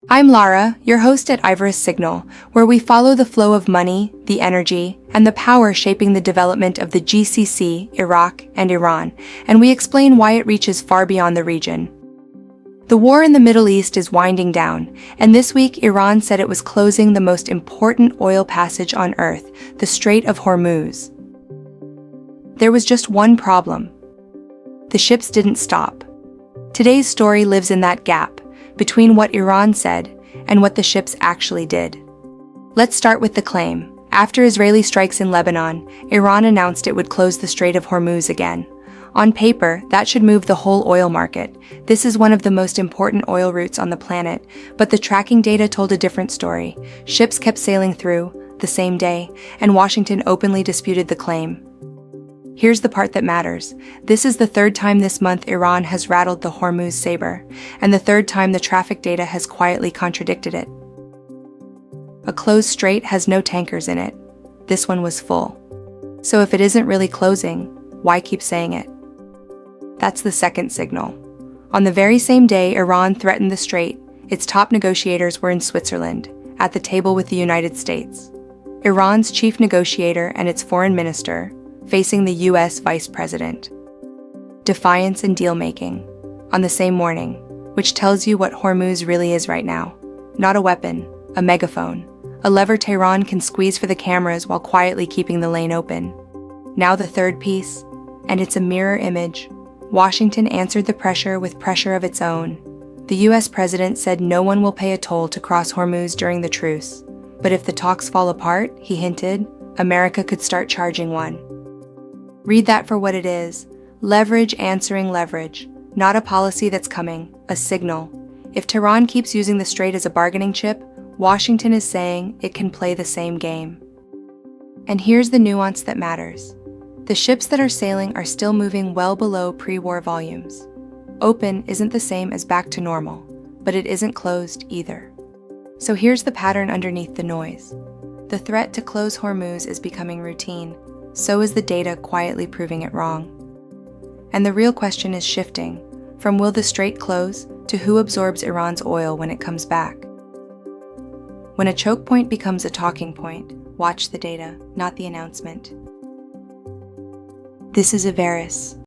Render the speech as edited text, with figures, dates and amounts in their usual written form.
I'm Lara, your host at Ivorous Signal, where we follow the flow of money, the energy, and the power shaping the development of the GCC, Iraq, and Iran, and we explain why it reaches far beyond the region. The war in the Middle East is winding down, and this week Iran said it was closing the most important oil passage on Earth, the Strait of Hormuz. There was just one problem. The ships didn't stop. Today's story lives in that gap between what Iran said and what the ships actually did. Let's start with the claim. After Israeli strikes in Lebanon, Iran announced it would close the Strait of Hormuz again. On paper, that should move the whole oil market. This is one of the most important oil routes on the planet, but the tracking data told a different story. Ships kept sailing through the same day, and Washington openly disputed the claim. Here's the part that matters. This is the third time this month Iran has rattled the Hormuz saber, and the third time the traffic data has quietly contradicted it. A closed strait has no tankers in it. This one was full. So if it isn't really closing, why keep saying it? That's the second signal. On the very same day Iran threatened the strait, its top negotiators were in Switzerland, at the table with the United States. Iran's chief negotiator and its foreign minister, facing the U.S. Vice President. Defiance and deal-making, on the same morning, which tells you what Hormuz really is right now. Not a weapon, a megaphone, a lever Tehran can squeeze for the cameras while quietly keeping the lane open. Now the third piece, and it's a mirror image. Washington answered the pressure with pressure of its own. The U.S. President said no one will pay a toll to cross Hormuz during the truce. But if the talks fall apart, he hinted, America could start charging one. Read that for what it is. Leverage answering leverage. Not a policy that's coming, a signal. If Tehran keeps using the strait as a bargaining chip, Washington is saying it can play the same game. And here's the nuance that matters. The ships that are sailing are still moving well below pre-war volumes. Open isn't the same as back to normal, but it isn't closed either. So here's the pattern underneath the noise. The threat to close Hormuz is becoming routine. So is the data quietly proving it wrong. And the real question is shifting, from will the strait close to who absorbs Iran's oil when it comes back. When a choke point becomes a talking point, watch the data, not the announcement. This is Ivorous.